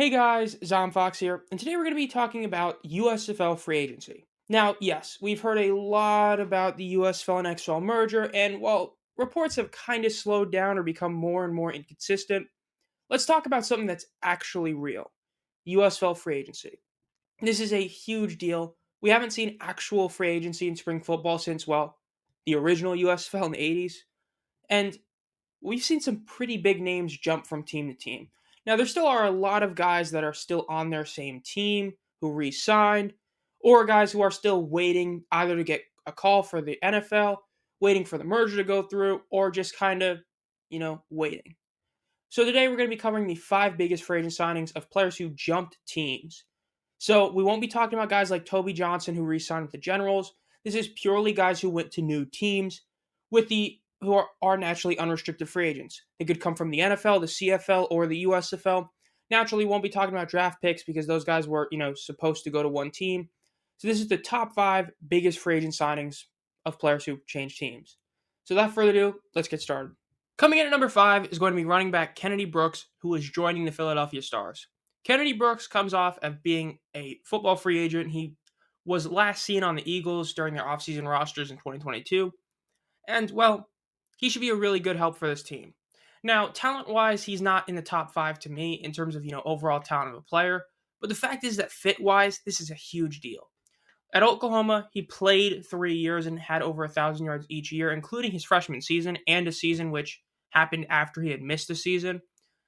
Hey guys, Fox here, and today we're going to be talking about USFL free agency. Now, yes, we've heard a lot about the USFL and XFL merger, and while reports have kind of slowed down or become more and more inconsistent, let's talk about something that's actually real: USFL free agency. This is a huge deal. We haven't seen actual free agency in spring football since, well, the original USFL in the 80s, and we've seen some pretty big names jump from team to team. Now, there still are a lot of guys that are still on their same team who re signed, or guys who are still waiting either to get a call for the NFL, waiting for the merger to go through, or just kind of, waiting. So, today we're going to be covering the five biggest free agent signings of players who jumped teams. So, we won't be talking about guys like Toby Johnson who re signed with the Generals. This is purely guys who went to new teams with the who are naturally unrestricted free agents. They could come from the NFL, the CFL, or the USFL. Naturally, won't be talking about draft picks because those guys were, supposed to go to one team. So this is the top five biggest free agent signings of players who changed teams. So without further ado, let's get started. Coming in at number five is going to be running back Kennedy Brooks, who is joining the Philadelphia Stars. Kennedy Brooks comes off of being a football free agent. He was last seen on the Eagles during their offseason rosters in 2022. And, well, he should be a really good help for this team. Now, talent-wise, he's not in the top five to me in terms of, overall talent of a player. But the fact is that fit-wise, this is a huge deal. At Oklahoma, he played 3 years and had over 1,000 yards each year, including his freshman season and a season which happened after he had missed a season.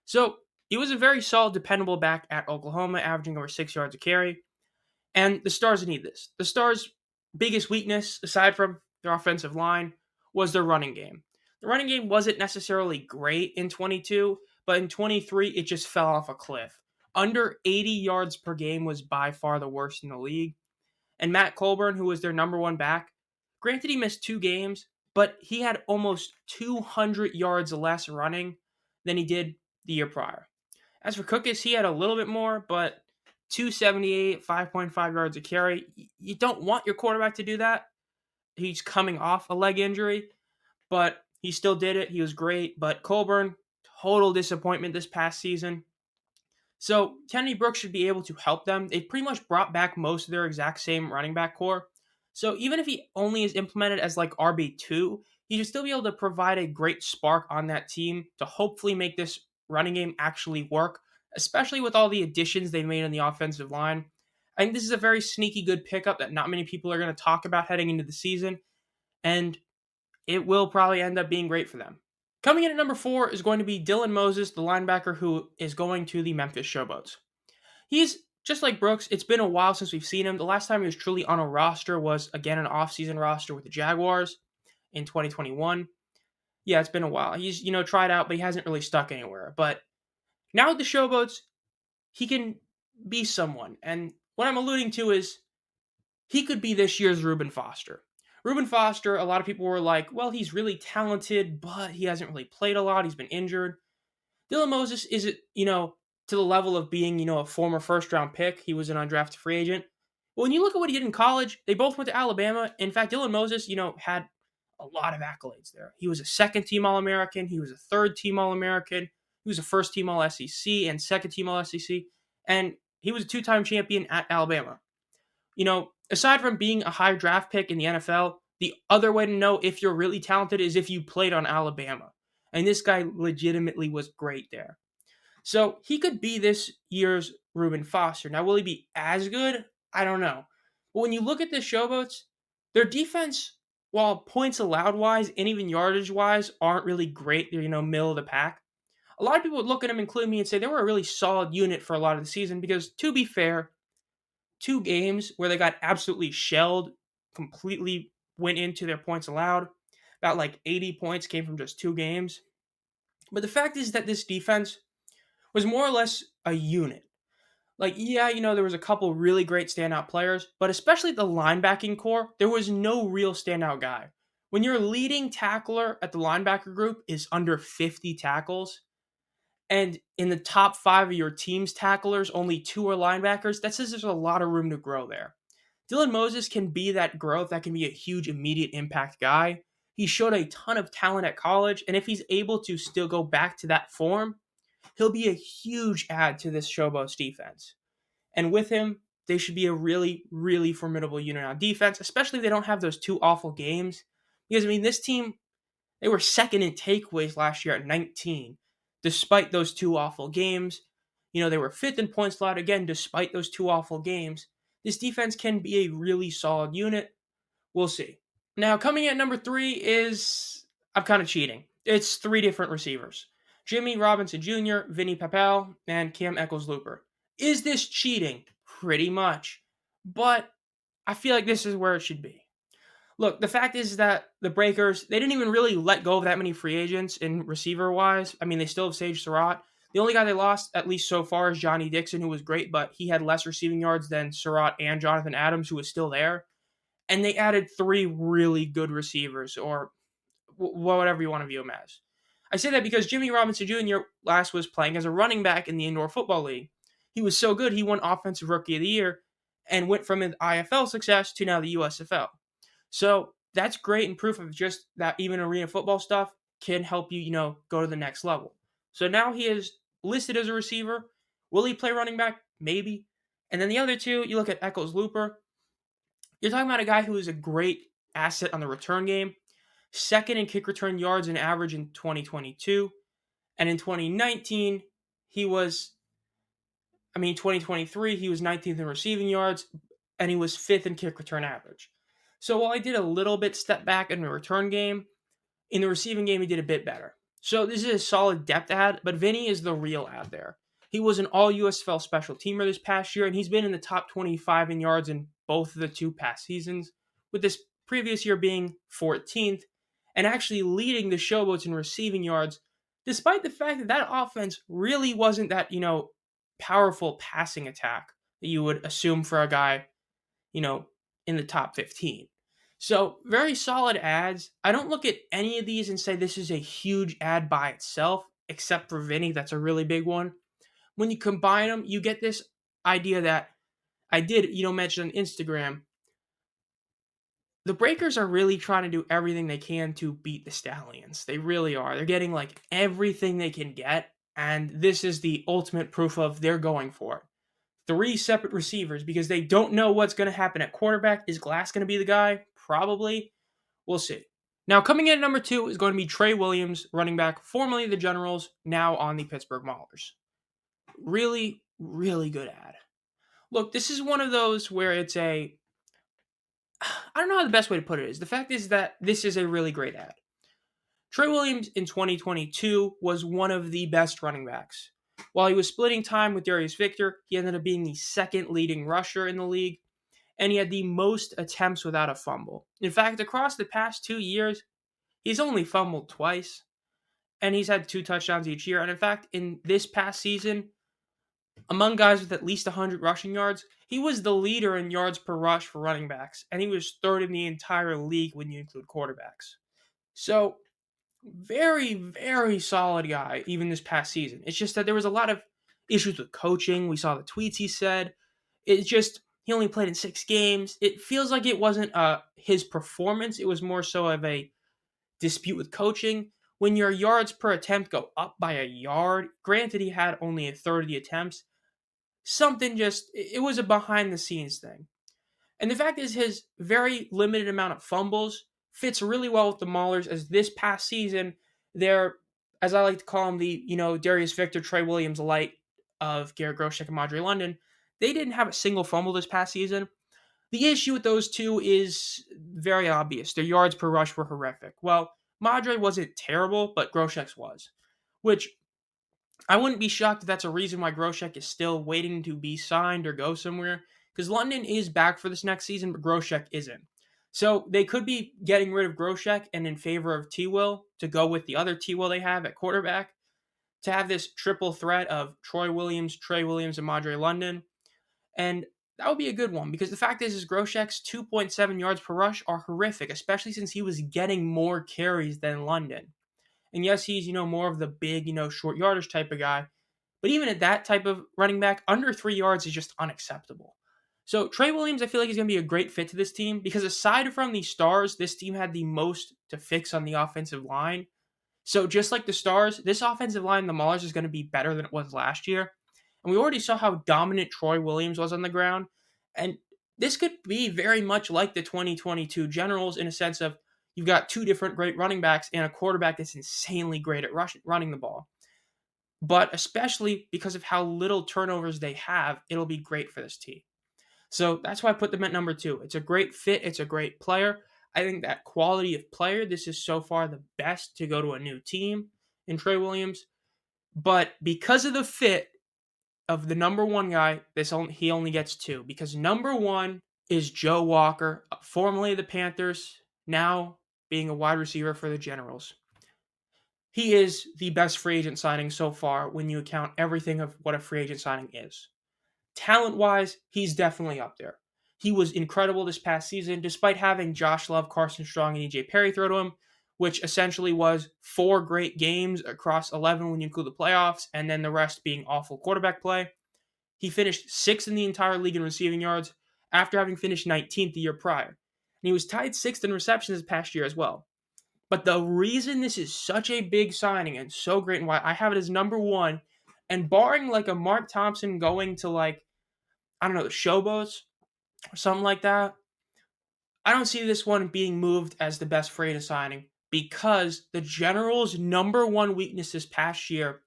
So, he was a very solid, dependable back at Oklahoma, averaging over 6 yards a carry. And the Stars need this. The Stars' biggest weakness, aside from their offensive line, was their running game. The running game wasn't necessarily great in 22, but in 23, it just fell off a cliff. Under 80 yards per game was by far the worst in the league. And Matt Colburn, who was their number one back, granted he missed 2 games, but he had almost 200 yards less running than he did the year prior. As for Cookus, he had a little bit more, but 278, 5.5 yards a carry. You don't want your quarterback to do that. He's coming off a leg injury, but he still did it. He was great. But Colburn, total disappointment this past season. So Kennedy Brooks should be able to help them. They've pretty much brought back most of their exact same running back core. So even if he only is implemented as like RB2, he should still be able to provide a great spark on that team to hopefully make this running game actually work, especially with all the additions they made on the offensive line. I think this is a very sneaky good pickup that not many people are going to talk about heading into the season, and it will probably end up being great for them. Coming in at number 4 is going to be Dylan Moses, the linebacker who is going to the Memphis Showboats. He's just like Brooks. It's been a while since we've seen him. The last time he was truly on a roster was, again, an offseason roster with the Jaguars in 2021. Yeah, it's been a while. He's, tried out, but he hasn't really stuck anywhere. But now with the Showboats, he can be someone. And what I'm alluding to is he could be this year's Reuben Foster. Reuben Foster, a lot of people were like, well, he's really talented, but he hasn't really played a lot. He's been injured. Dylan Moses isn't, to the level of being, a former first-round pick. He was an undrafted free agent. But when you look at what he did in college, they both went to Alabama. In fact, Dylan Moses, had a lot of accolades there. He was a second-team All-American. He was a third-team All-American. He was a first-team All-SEC and second-team All-SEC. And he was a 2-time champion at Alabama. Aside from being a high draft pick in the NFL, the other way to know if you're really talented is if you played on Alabama. And this guy legitimately was great there. So he could be this year's Reuben Foster. Now, will he be as good? I don't know. But when you look at the Showboats, their defense, while points allowed wise and even yardage wise aren't really great, they're, middle of the pack. A lot of people would look at them, including me, and say they were a really solid unit for a lot of the season because, to be fair, 2 games where they got absolutely shelled, completely went into their points allowed. About like 80 points came from just 2 games. But the fact is that this defense was more or less a unit. Like, yeah, there was a couple really great standout players, but especially the linebacking core, there was no real standout guy. When your leading tackler at the linebacker group is under 50 tackles, and in the top 5 of your team's tacklers, only 2 are linebackers, that says there's a lot of room to grow there. Dylan Moses can be that growth, that can be a huge immediate impact guy. He showed a ton of talent at college, and if he's able to still go back to that form, He'll be a huge add to this Showboats defense. And with him, they should be a really, really formidable unit on defense, especially if they don't have those two awful games. Because, I mean, this team, they were second in takeaways last year at 19, despite those two awful games. They were fifth in points allowed again, despite those two awful games. This defense can be a really solid unit. We'll see. Now, coming at number 3 is, I'm kind of cheating. It's 3 different receivers. Jimmy Robinson Jr., Vinny Papel, and Cam Eccles-Looper. Is this cheating? Pretty much. But I feel like this is where it should be. Look, the fact is that the Breakers, they didn't even really let go of that many free agents in receiver-wise. I mean, they still have Sage Surratt. The only guy they lost, at least so far, is Johnny Dixon, who was great, but he had less receiving yards than Surratt and Jonathan Adams, who was still there. And they added 3 really good receivers, or whatever you want to view them as. I say that because Jimmy Robinson Jr. last was playing as a running back in the Indoor Football League. He was so good, he won Offensive Rookie of the Year and went from an IFL success to now the USFL. So that's great and proof of just that even arena football stuff can help you, go to the next level. So now he is listed as a receiver. Will he play running back? Maybe. And then the other 2, you look at Eccles-Looper. You're talking about a guy who is a great asset on the return game. Second in kick return yards and average in 2022. And in 2019, 2023, he was 19th in receiving yards, and he was 5th in kick return average. So while I did a little bit step back in the return game, in the receiving game, he did a bit better. So this is a solid depth add, but Vinny is the real add there. He was an all-USFL special teamer this past year, and he's been in the top 25 in yards in both of the 2 past seasons, with this previous year being 14th, and actually leading the Showboats in receiving yards, despite the fact that that offense really wasn't that, powerful passing attack that you would assume for a guy, in the top 15. So, very solid ads. I don't look at any of these and say this is a huge ad by itself, except for Vinny. That's a really big one. When you combine them, you get this idea that I did, mention on Instagram. The Breakers are really trying to do everything they can to beat the Stallions. They really are. They're getting like everything they can get, and this is the ultimate proof of they're going for it. 3 separate receivers because they don't know what's going to happen at quarterback. Is Glass going to be the guy? Probably. We'll see. Now, coming in at number 2 is going to be Trey Williams, running back, formerly the Generals, now on the Pittsburgh Maulers. Really, really good ad. Look, this is one of those where it's I don't know how the best way to put it is. The fact is that this is a really great ad. Trey Williams in 2022 was one of the best running backs. While he was splitting time with Darius Victor, he ended up being the 2nd leading rusher in the league, and he had the most attempts without a fumble. In fact, across the past 2 years, he's only fumbled twice, and he's had 2 touchdowns each year. And in fact, in this past season, among guys with at least 100 rushing yards, he was the leader in yards per rush for running backs, and he was 3rd in the entire league when you include quarterbacks. So, very, very solid guy, even this past season. It's just that there was a lot of issues with coaching. We saw the tweets he said. It's just, he only played in 6 games. It feels like it wasn't his performance. It was more so of a dispute with coaching. When your yards per attempt go up by a yard, granted he had only 1/3 of the attempts, it was a behind-the-scenes thing. And the fact is his very limited amount of fumbles fits really well with the Maulers, as this past season, they're, as I like to call them, the, Darius Victor, Trey Williams light of Garrett Groshek and Madre London. They didn't have a single fumble this past season. The issue with those 2 is very obvious. Their yards per rush were horrific. Well, Madre wasn't terrible, but Groshek's was. Which, I wouldn't be shocked if that's a reason why Groshek is still waiting to be signed or go somewhere, because London is back for this next season, but Groshek isn't. So they could be getting rid of Groshek and in favor of T-Will to go with the other T-Will they have at quarterback, to have this triple threat of Trey Williams, and Madre London. And that would be a good one, because the fact is Groshek's 2.7 yards per rush are horrific, especially since he was getting more carries than London. And yes, he's, more of the big, short yardage type of guy. But even at that type of running back, under 3 yards is just unacceptable. So Trey Williams, I feel like he's going to be a great fit to this team, because aside from the stars, this team had the most to fix on the offensive line. So just like the Stars, this offensive line, the Maulers, is going to be better than it was last year. And we already saw how dominant Troy Williams was on the ground. And this could be very much like the 2022 Generals in a sense of you've got two different great running backs and a quarterback that's insanely great at running the ball. But especially because of how little turnovers they have, it'll be great for this team. So that's why I put them at number 2. It's a great fit. It's a great player. I think that quality of player, this is so far the best to go to a new team in Trey Williams. But because of the fit of the number 1 guy, he only gets 2. Because number 1 is Joe Walker, formerly the Panthers, now being a wide receiver for the Generals. He is the best free agent signing so far when you account everything of what a free agent signing is. Talent-wise, he's definitely up there. He was incredible this past season, despite having Josh Love, Carson Strong, and EJ Perry throw to him, which essentially was 4 great games across 11 when you include the playoffs, and then the rest being awful quarterback play. He finished 6th in the entire league in receiving yards after having finished 19th the year prior. And he was tied 6th in receptions this past year as well. But the reason this is such a big signing and so great and why I have it as number 1, and barring like a Mark Thompson going to the Showboats or something like that, I don't see this one being moved as the best free agent signing because the Generals' number 1 weakness this past year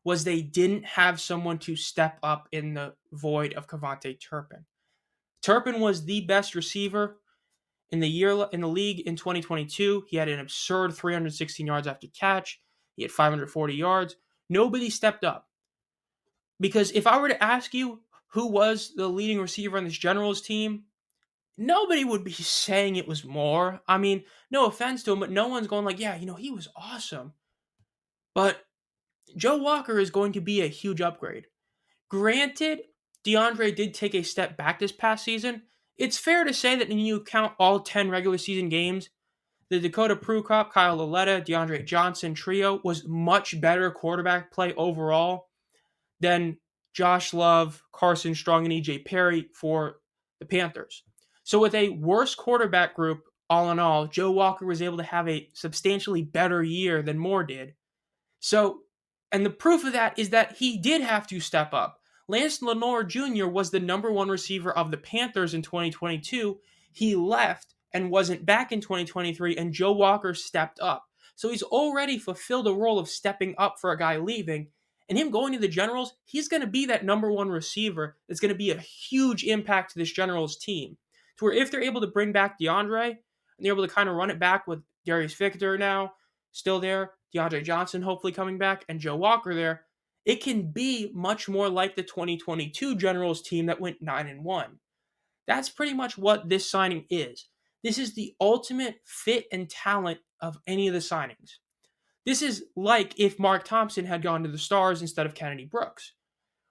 was they didn't have someone to step up in the void of Kevontae Turpin. Turpin was the best receiver in the league in 2022. He had an absurd 316 yards after catch. He had 540 yards. Nobody stepped up. Because if I were to ask you who was the leading receiver on this Generals team, nobody would be saying it was Moore. I mean, no offense to him, but no one's going like, yeah, he was awesome. But Joe Walker is going to be a huge upgrade. Granted, DeAndre did take a step back this past season. It's fair to say that when you count all 10 regular season games, the Dakota Prukop, Kyle Lauletta, DeAndre Johnson trio was much better quarterback play overall than Josh Love, Carson Strong, and EJ Perry for the Panthers. So with a worse quarterback group, all in all, Joe Walker was able to have a substantially better year than Moore did. So, and the proof of that is that he did have to step up. Lance Lenore Jr. was the number 1 receiver of the Panthers in 2022. He left and wasn't back in 2023, and Joe Walker stepped up. So he's already fulfilled a role of stepping up for a guy leaving. And him going to the Generals, he's going to be that number 1 receiver that's going to be a huge impact to this Generals team. To where if they're able to bring back DeAndre, and they're able to kind of run it back with Darius Victor now, still there, DeAndre Johnson hopefully coming back, and Joe Walker there, it can be much more like the 2022 Generals team that went 9-1. That's pretty much what this signing is. This is the ultimate fit and talent of any of the signings. This is like if Mark Thompson had gone to the Stars instead of Kennedy Brooks,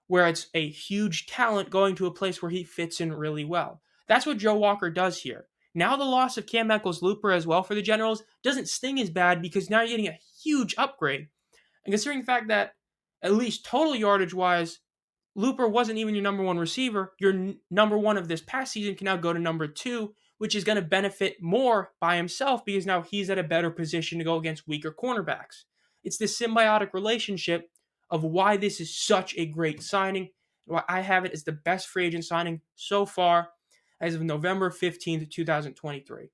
where it's a huge talent going to a place where he fits in really well. That's what Joe Walker does here. Now the loss of Cam Eccles-Looper as well for the Generals doesn't sting as bad because now you're getting a huge upgrade. And considering the fact that, at least total yardage-wise, Looper wasn't even your number 1 receiver, your number 1 of this past season can now go to number 2, which is going to benefit more by himself because now he's at a better position to go against weaker cornerbacks. It's this symbiotic relationship of why this is such a great signing, why I have it as the best free agent signing so far as of November 15th, 2023.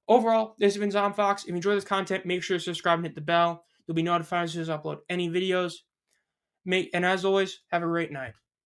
Overall, this has been Zom Fox. If you enjoy this content, make sure to subscribe and hit the bell. You'll be notified as soon as I upload any videos. And as always, have a great night.